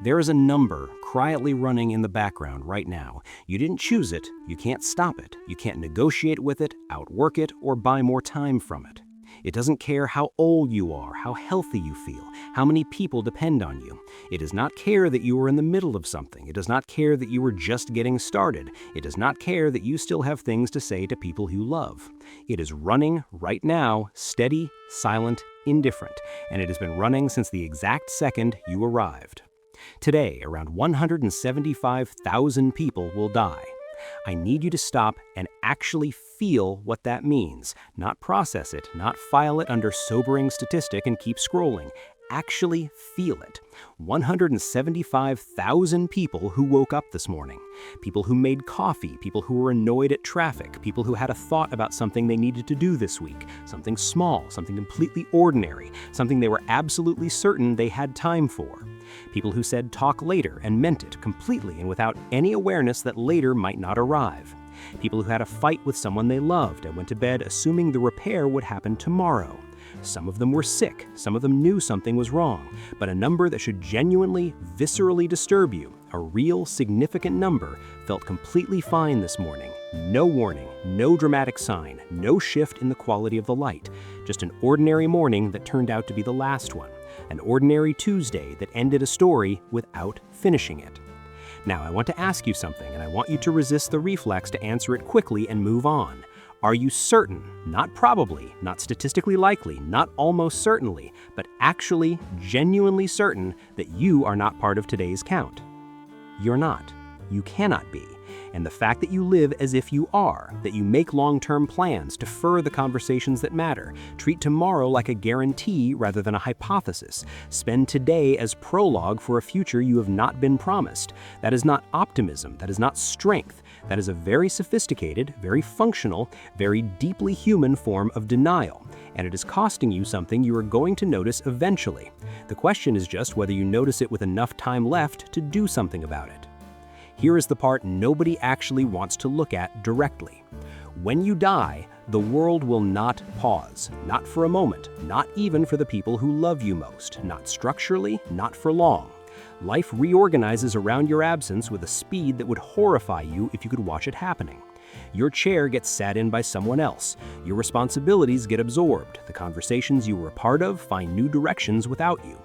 There is a number quietly running in the background right now. You didn't choose it, you can't stop it, you can't negotiate with it, outwork it, or buy more time from it. It doesn't care how old you are, how healthy you feel, how many people depend on you. It does not care that you are in the middle of something. It does not care that you are just getting started. It does not care that you still have things to say to people you love. It is running right now, steady, silent, indifferent, and it has been running since the exact second you arrived. Today, around 175,000 people will die. I need you to stop and actually feel what that means. Not process it, not file it under sobering statistic and keep scrolling. Actually feel it. 175,000 people who woke up this morning. People who made coffee, people who were annoyed at traffic, people who had a thought about something they needed to do this week, something small, something completely ordinary, something they were absolutely certain they had time for. People who said talk later and meant it completely and without any awareness that later might not arrive. People who had a fight with someone they loved and went to bed assuming the repair would happen tomorrow. Some of them were sick, some of them knew something was wrong, but a number that should genuinely, viscerally disturb you, a real, significant number, felt completely fine this morning. No warning, no dramatic sign, no shift in the quality of the light. Just an ordinary morning that turned out to be the last one. An ordinary Tuesday that ended a story without finishing it. Now, I want to ask you something, and I want you to resist the reflex to answer it quickly and move on. Are you certain, not probably, not statistically likely, not almost certainly, but actually, genuinely certain that you are not part of today's count? You're not. You cannot be. And the fact that you live as if you are, that you make long-term plans, defer the conversations that matter, treat tomorrow like a guarantee rather than a hypothesis, spend today as prologue for a future you have not been promised, that is not optimism, that is not strength. That is a very sophisticated, very functional, very deeply human form of denial, and it is costing you something you are going to notice eventually. The question is just whether you notice it with enough time left to do something about it. Here is the part nobody actually wants to look at directly. When you die, the world will not pause, not for a moment, not even for the people who love you most, not structurally, not for long. Life reorganizes around your absence with a speed that would horrify you if you could watch it happening. Your chair gets sat in by someone else. Your responsibilities get absorbed. The conversations you were a part of find new directions without you.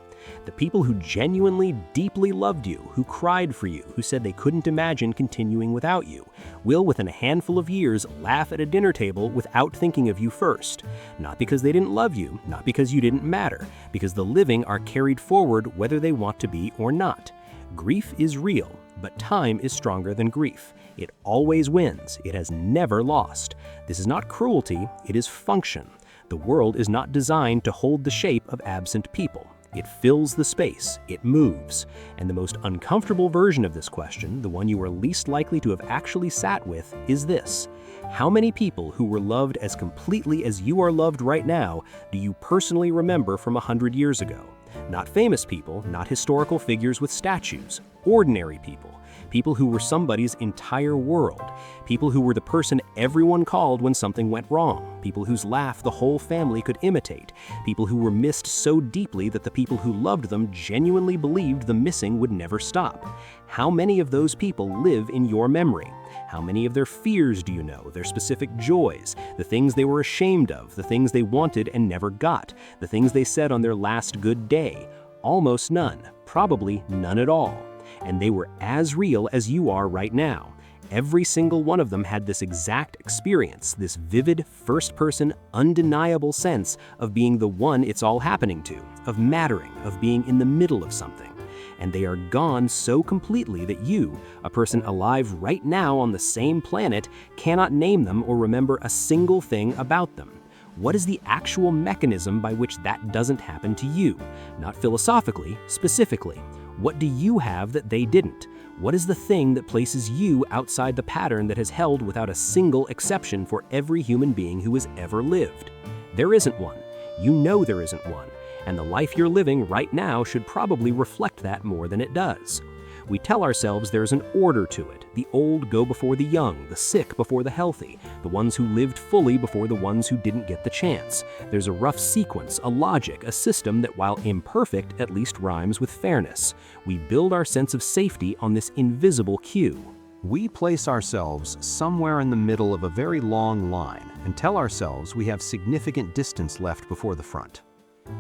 The people who genuinely, deeply loved you, who cried for you, who said they couldn't imagine continuing without you, will within a handful of years laugh at a dinner table without thinking of you first. Not because they didn't love you, not because you didn't matter, because the living are carried forward whether they want to be or not. Grief is real, but time is stronger than grief. It always wins. It has never lost. This is not cruelty, it is function. The world is not designed to hold the shape of absent people. It fills the space, it moves. And the most uncomfortable version of this question, the one you are least likely to have actually sat with, is this. How many people who were loved as completely as you are loved right now do you personally remember from 100 years ago? Not famous people, not historical figures with statues, ordinary people. People who were somebody's entire world. People who were the person everyone called when something went wrong. People whose laugh the whole family could imitate. People who were missed so deeply that the people who loved them genuinely believed the missing would never stop. How many of those people live in your memory? How many of their fears do you know, their specific joys, the things they were ashamed of, the things they wanted and never got, the things they said on their last good day? Almost none, probably none at all. And they were as real as you are right now. Every single one of them had this exact experience, this vivid, first-person, undeniable sense of being the one it's all happening to, of mattering, of being in the middle of something. And they are gone so completely that you, a person alive right now on the same planet, cannot name them or remember a single thing about them. What is the actual mechanism by which that doesn't happen to you? Not philosophically, specifically. What do you have that they didn't? What is the thing that places you outside the pattern that has held without a single exception for every human being who has ever lived? There isn't one. You know there isn't one. And the life you're living right now should probably reflect that more than it does. We tell ourselves there's an order to it. The old go before the young, the sick before the healthy, the ones who lived fully before the ones who didn't get the chance. There's a rough sequence, a logic, a system that, while imperfect, at least rhymes with fairness. We build our sense of safety on this invisible cue. We place ourselves somewhere in the middle of a very long line and tell ourselves we have significant distance left before the front.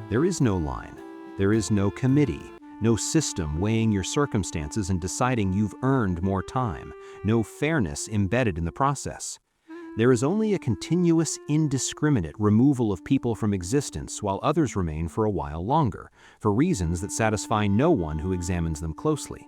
There is no line. There is no committee. No system weighing your circumstances and deciding you've earned more time. No fairness embedded in the process. There is only a continuous, indiscriminate removal of people from existence while others remain for a while longer, for reasons that satisfy no one who examines them closely.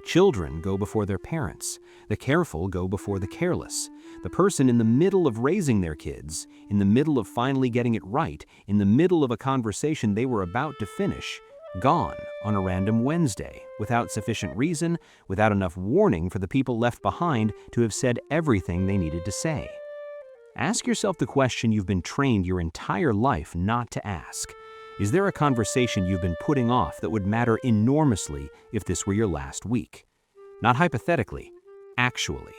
Children go before their parents. The careful go before the careless. The person in the middle of raising their kids, in the middle of finally getting it right, in the middle of a conversation they were about to finish, gone on a random Wednesday, without sufficient reason, without enough warning for the people left behind to have said everything they needed to say. Ask yourself the question you've been trained your entire life not to ask. Is there a conversation you've been putting off that would matter enormously if this were your last week? Not hypothetically, actually.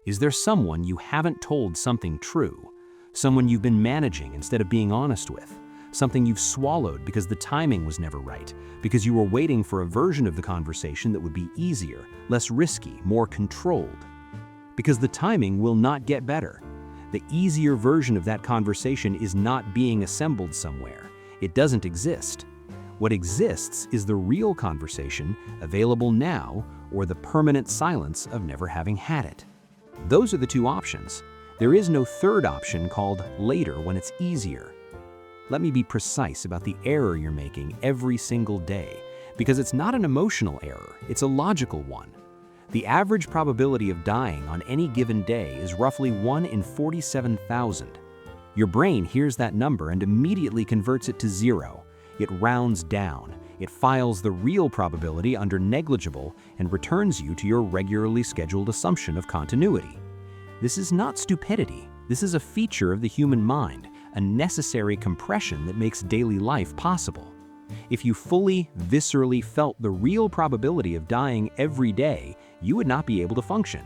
Is there someone you haven't told something true? Someone you've been managing instead of being honest with? Something you've swallowed because the timing was never right, because you were waiting for a version of the conversation that would be easier, less risky, more controlled. Because the timing will not get better. The easier version of that conversation is not being assembled somewhere. It doesn't exist. What exists is the real conversation, available now, or the permanent silence of never having had it. Those are the two options. There is no third option called later when it's easier. Let me be precise about the error you're making every single day, because it's not an emotional error, it's a logical one. The average probability of dying on any given day is roughly 1 in 47,000. Your brain hears that number and immediately converts it to 0. It rounds down. It files the real probability under negligible and returns you to your regularly scheduled assumption of continuity. This is not stupidity. This is a feature of the human mind, a necessary compression that makes daily life possible. If you fully, viscerally felt the real probability of dying every day, you would not be able to function.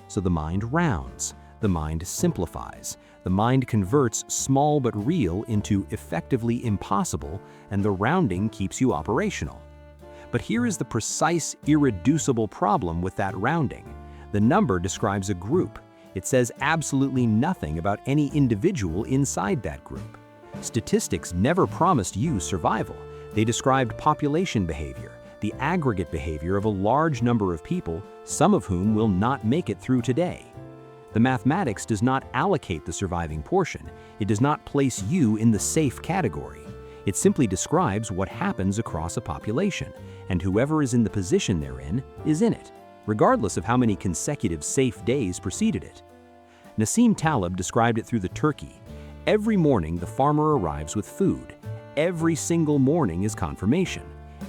So the mind rounds, the mind simplifies, the mind converts small but real into effectively impossible, and the rounding keeps you operational. But here is the precise, irreducible problem with that rounding. The number describes a group. It says absolutely nothing about any individual inside that group. Statistics never promised you survival. They described population behavior, the aggregate behavior of a large number of people, some of whom will not make it through today. The mathematics does not allocate the surviving portion. It does not place you in the safe category. It simply describes what happens across a population, and whoever is in the position they're in is in it, regardless of how many consecutive safe days preceded it. Nassim Taleb described it through the turkey. Every morning the farmer arrives with food. Every single morning is confirmation.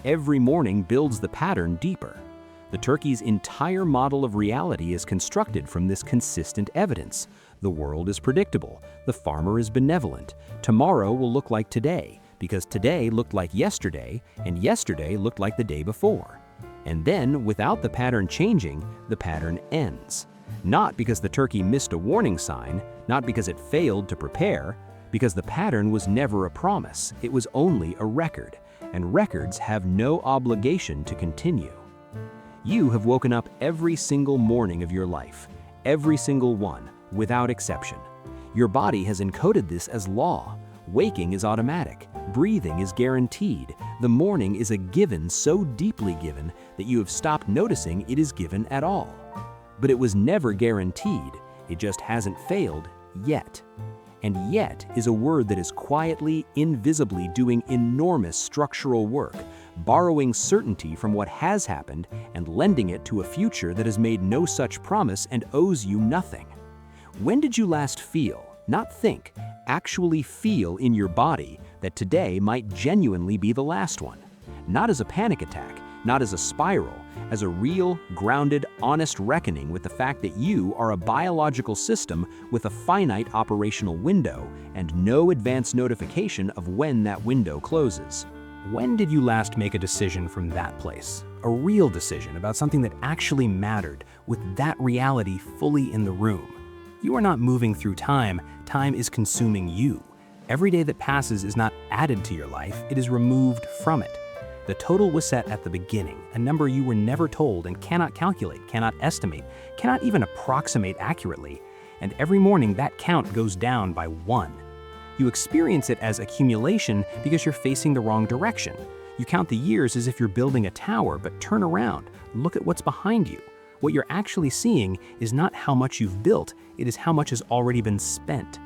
Every morning builds the pattern deeper. The turkey's entire model of reality is constructed from this consistent evidence. The world is predictable. The farmer is benevolent. Tomorrow will look like today, because today looked like yesterday, and yesterday looked like the day before. And then, without the pattern changing, the pattern ends. Not because the turkey missed a warning sign, not because it failed to prepare, because the pattern was never a promise, it was only a record, and records have no obligation to continue. You have woken up every single morning of your life, every single one, without exception. Your body has encoded this as law. Waking is automatic. Breathing is guaranteed. The morning is a given so deeply given that you have stopped noticing it is given at all. But it was never guaranteed. It just hasn't failed yet. And yet is a word that is quietly, invisibly doing enormous structural work, borrowing certainty from what has happened and lending it to a future that has made no such promise and owes you nothing. When did you last feel, not think, actually feel in your body that today might genuinely be the last one? Not as a panic attack, not as a spiral, as a real, grounded, honest reckoning with the fact that you are a biological system with a finite operational window and no advance notification of when that window closes. When did you last make a decision from that place? A real decision about something that actually mattered, with that reality fully in the room. You are not moving through time, time is consuming you. Every day that passes is not added to your life, it is removed from it. The total was set at the beginning, a number you were never told and cannot calculate, cannot estimate, cannot even approximate accurately. And every morning that count goes down by 1. You experience it as accumulation because you're facing the wrong direction. You count the years as if you're building a tower, but turn around, look at what's behind you. What you're actually seeing is not how much you've built, it is how much has already been spent.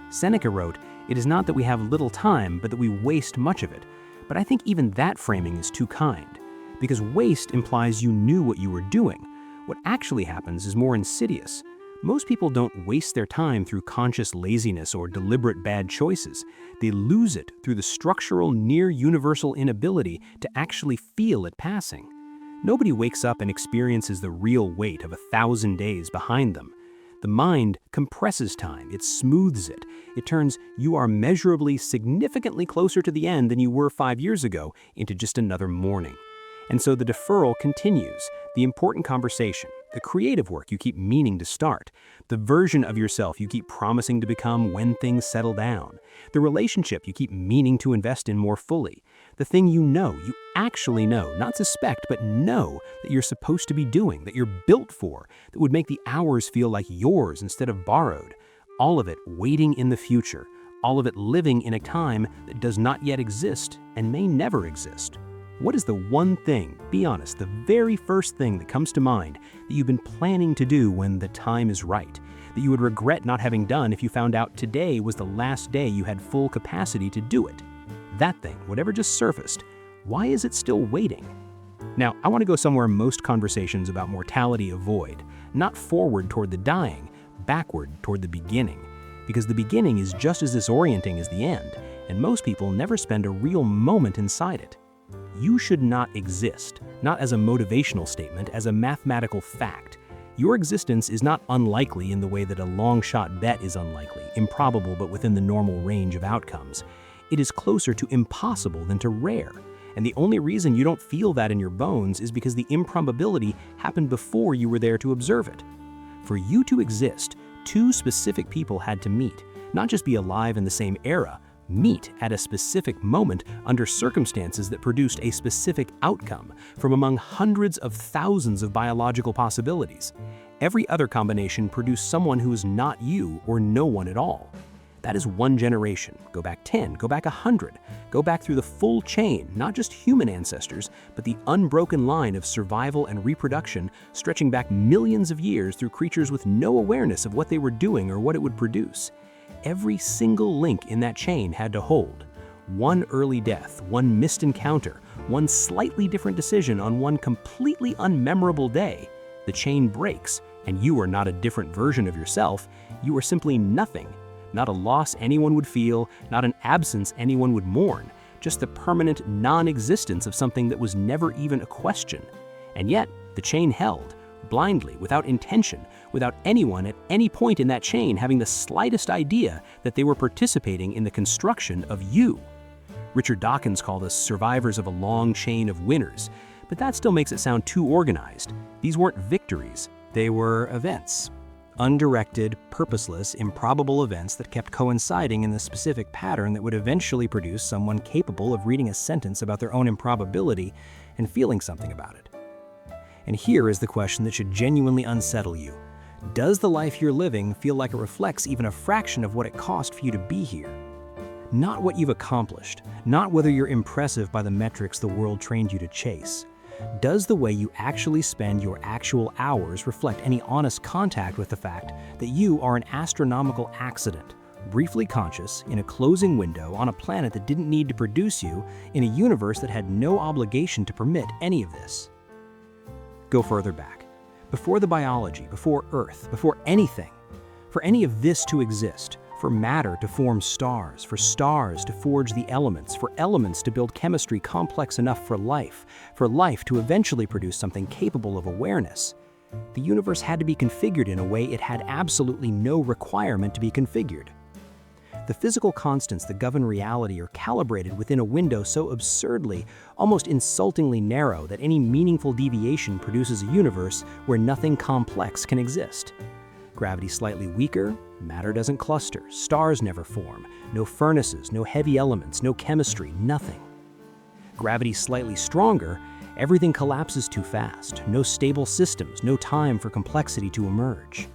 Seneca wrote, "It is not that we have little time, but that we waste much of it." But I think even that framing is too kind, because waste implies you knew what you were doing. What actually happens is more insidious. Most people don't waste their time through conscious laziness or deliberate bad choices. They lose it through the structural, near-universal inability to actually feel it passing. Nobody wakes up and experiences the real weight of 1,000 days behind them. The mind compresses time, it smooths it. It turns "you are measurably, significantly closer to the end than you were 5 years ago" into just another morning. And so the deferral continues, the important conversation, the creative work you keep meaning to start, the version of yourself you keep promising to become when things settle down, the relationship you keep meaning to invest in more fully, the thing you actually know, not suspect, but know that you're supposed to be doing, that you're built for, that would make the hours feel like yours instead of borrowed. All of it waiting in the future, all of it living in a time that does not yet exist and may never exist. What is the one thing, be honest, the very first thing that comes to mind that you've been planning to do when the time is right, that you would regret not having done if you found out today was the last day you had full capacity to do it? That thing, whatever just surfaced, why is it still waiting? Now, I want to go somewhere most conversations about mortality avoid, not forward toward the dying, backward toward the beginning, because the beginning is just as disorienting as the end, and most people never spend a real moment inside it. You should not exist, not as a motivational statement, as a mathematical fact. Your existence is not unlikely in the way that a long-shot bet is unlikely, improbable but within the normal range of outcomes. It is closer to impossible than to rare. And the only reason you don't feel that in your bones is because the improbability happened before you were there to observe it. For you to exist, 2 specific people had to meet, not just be alive in the same era, meet at a specific moment under circumstances that produced a specific outcome from among hundreds of thousands of biological possibilities. Every other combination produced someone who is not you or no one at all. That is 1 generation. Go back 10, go back 100. Go back through the full chain, not just human ancestors, but the unbroken line of survival and reproduction stretching back millions of years through creatures with no awareness of what they were doing or what it would produce. Every single link in that chain had to hold. 1 early death, 1 missed encounter, 1 slightly different decision on 1 completely unmemorable day. The chain breaks, and you are not a different version of yourself. You are simply nothing. Not a loss anyone would feel, not an absence anyone would mourn, just the permanent non-existence of something that was never even a question. And yet, the chain held, blindly, without intention, without anyone at any point in that chain having the slightest idea that they were participating in the construction of you. Richard Dawkins called us survivors of a long chain of winners, but that still makes it sound too organized. These weren't victories, they were events. Undirected, purposeless, improbable events that kept coinciding in the specific pattern that would eventually produce someone capable of reading a sentence about their own improbability and feeling something about it. And here is the question that should genuinely unsettle you. Does the life you're living feel like it reflects even a fraction of what it cost for you to be here? Not what you've accomplished, not whether you're impressive by the metrics the world trained you to chase. Does the way you actually spend your actual hours reflect any honest contact with the fact that you are an astronomical accident, briefly conscious, in a closing window on a planet that didn't need to produce you, in a universe that had no obligation to permit any of this? Go further back. Before the biology, before Earth, before anything. For any of this to exist, for matter to form stars, for stars to forge the elements, for elements to build chemistry complex enough for life to eventually produce something capable of awareness, the universe had to be configured in a way it had absolutely no requirement to be configured. The physical constants that govern reality are calibrated within a window so absurdly, almost insultingly narrow that any meaningful deviation produces a universe where nothing complex can exist. Gravity slightly weaker, matter doesn't cluster, stars never form, no furnaces, no heavy elements, no chemistry, nothing. Gravity slightly stronger, everything collapses too fast, no stable systems, no time for complexity to emerge.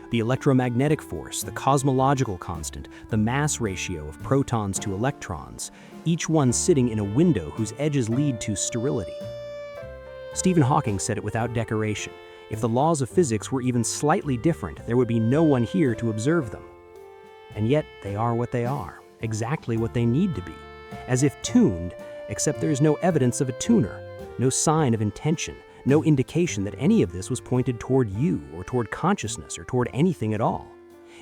The electromagnetic force, the cosmological constant, the mass ratio of protons to electrons, each one sitting in a window whose edges lead to sterility. Stephen Hawking said it without decoration. If the laws of physics were even slightly different, there would be no one here to observe them. And yet, they are what they are, exactly what they need to be, as if tuned, except there is no evidence of a tuner, no sign of intention, no indication that any of this was pointed toward you or toward consciousness or toward anything at all.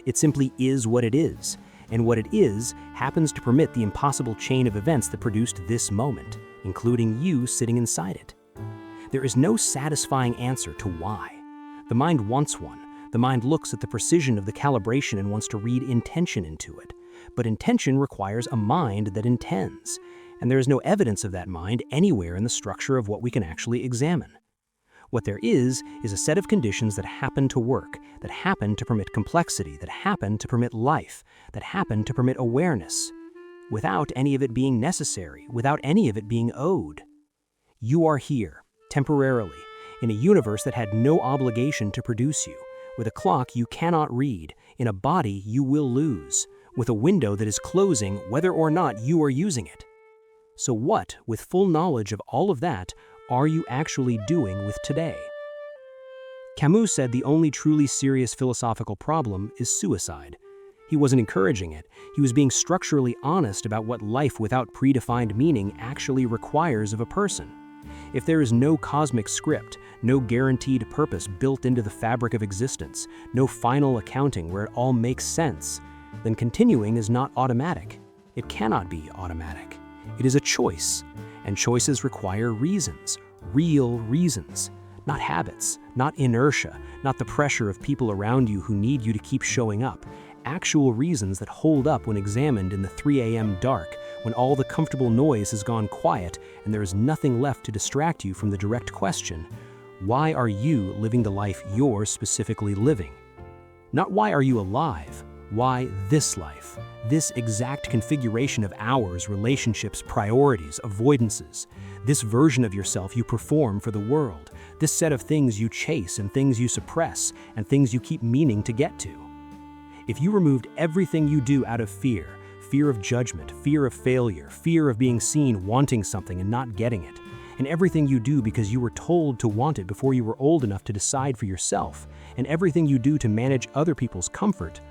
It simply is what it is, and what it is happens to permit the impossible chain of events that produced this moment, including you sitting inside it. There is no satisfying answer to why. The mind wants one. The mind looks at the precision of the calibration and wants to read intention into it. But intention requires a mind that intends, and there is no evidence of that mind anywhere in the structure of what we can actually examine. What there is a set of conditions that happen to work, that happen to permit complexity, that happen to permit life, that happen to permit awareness, without any of it being necessary, without any of it being owed. You are here, temporarily, in a universe that had no obligation to produce you, with a clock you cannot read, in a body you will lose, with a window that is closing whether or not you are using it. So what, with full knowledge of all of that, are you actually doing with today? Camus said the only truly serious philosophical problem is suicide. He wasn't encouraging it. He was being structurally honest about what life without predefined meaning actually requires of a person. If there is no cosmic script, no guaranteed purpose built into the fabric of existence, no final accounting where it all makes sense, then continuing is not automatic. It cannot be automatic. It is a choice, and choices require reasons, real reasons, not habits, not inertia, not the pressure of people around you who need you to keep showing up, actual reasons that hold up when examined in the 3 a.m. dark, when all the comfortable noise has gone quiet and there is nothing left to distract you from the direct question, why are you living the life you're specifically living? Not why are you alive, why this life, this exact configuration of hours, relationships, priorities, avoidances, this version of yourself you perform for the world, this set of things you chase and things you suppress and things you keep meaning to get to. If you removed everything you do out of fear of judgment, fear of failure, fear of being seen wanting something and not getting it, and everything you do because you were told to want it before you were old enough to decide for yourself, and everything you do to manage other people's comfort,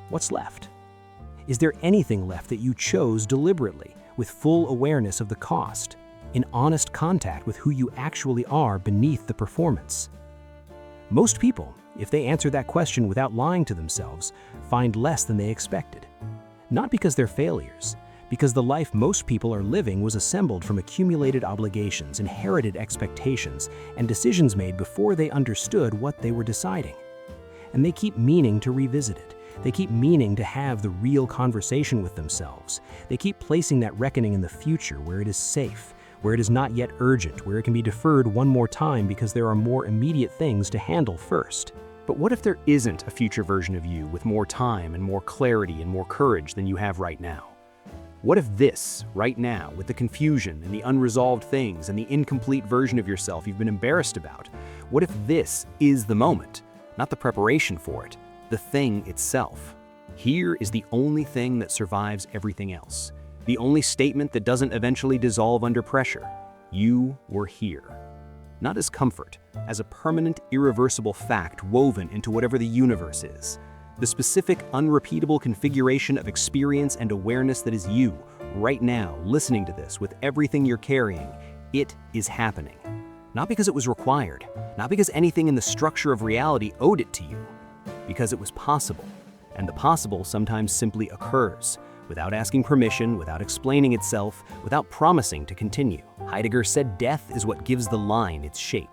what's left? Is there anything left that you chose deliberately, with full awareness of the cost, in honest contact with who you actually are beneath the performance? Most people, if they answer that question without lying to themselves, find less than they expected. Not because they're failures, because the life most people are living was assembled from accumulated obligations, inherited expectations, and decisions made before they understood what they were deciding. And they keep meaning to revisit it. They keep meaning to have the real conversation with themselves. They keep placing that reckoning in the future where it is safe, where it is not yet urgent, where it can be deferred one more time because there are more immediate things to handle first. But what if there isn't a future version of you with more time and more clarity and more courage than you have right now? What if this, right now, with the confusion and the unresolved things and the incomplete version of yourself you've been embarrassed about, what if this is the moment, not the preparation for it, the thing itself? Here is the only thing that survives everything else, the only statement that doesn't eventually dissolve under pressure. You were here. Not as comfort, as a permanent, irreversible fact woven into whatever the universe is. The specific, unrepeatable configuration of experience and awareness that is you, right now, listening to this with everything you're carrying. It is happening. Not because it was required, not because anything in the structure of reality owed it to you, because it was possible. And the possible sometimes simply occurs, without asking permission, without explaining itself, without promising to continue. Heidegger said death is what gives the line its shape.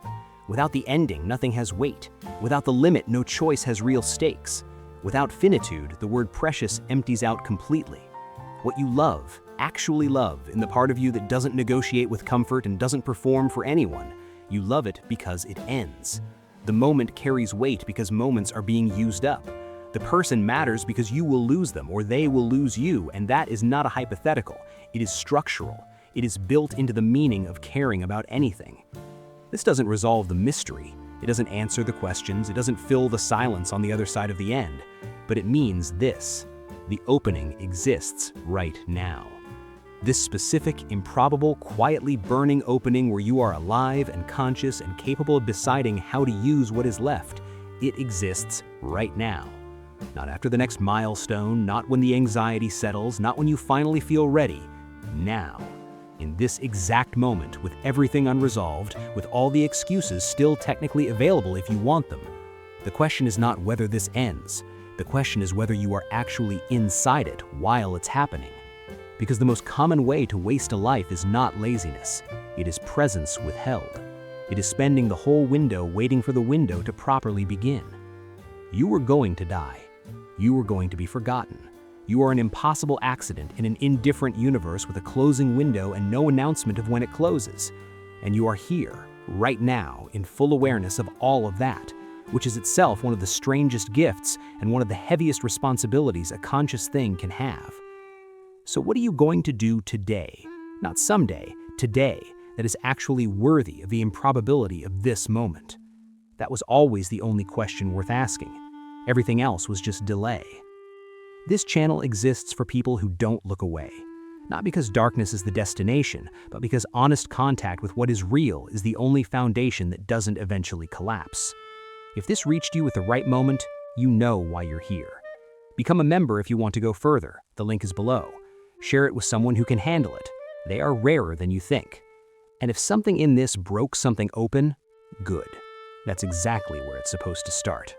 Without the ending, nothing has weight. Without the limit, no choice has real stakes. Without finitude, the word precious empties out completely. What you love, actually love, in the part of you that doesn't negotiate with comfort and doesn't perform for anyone, you love it because it ends. The moment carries weight because moments are being used up. The person matters because you will lose them or they will lose you, and that is not a hypothetical. It is structural. It is built into the meaning of caring about anything. This doesn't resolve the mystery. It doesn't answer the questions. It doesn't fill the silence on the other side of the end. But it means this: the opening exists right now. This specific, improbable, quietly burning opening where you are alive and conscious and capable of deciding how to use what is left, it exists right now. Not after the next milestone, not when the anxiety settles, not when you finally feel ready. Now. In this exact moment, with everything unresolved, with all the excuses still technically available if you want them. The question is not whether this ends. The question is whether you are actually inside it while it's happening. Because the most common way to waste a life is not laziness. It is presence withheld. It is spending the whole window waiting for the window to properly begin. You were going to die. You were going to be forgotten. You are an impossible accident in an indifferent universe with a closing window and no announcement of when it closes. And you are here, right now, in full awareness of all of that, which is itself one of the strangest gifts and one of the heaviest responsibilities a conscious thing can have. So what are you going to do today, not someday, today, that is actually worthy of the improbability of this moment? That was always the only question worth asking. Everything else was just delay. This channel exists for people who don't look away. Not because darkness is the destination, but because honest contact with what is real is the only foundation that doesn't eventually collapse. If this reached you at the right moment, you know why you're here. Become a member if you want to go further. The link is below. Share it with someone who can handle it. They are rarer than you think. And if something in this broke something open, good. That's exactly where it's supposed to start.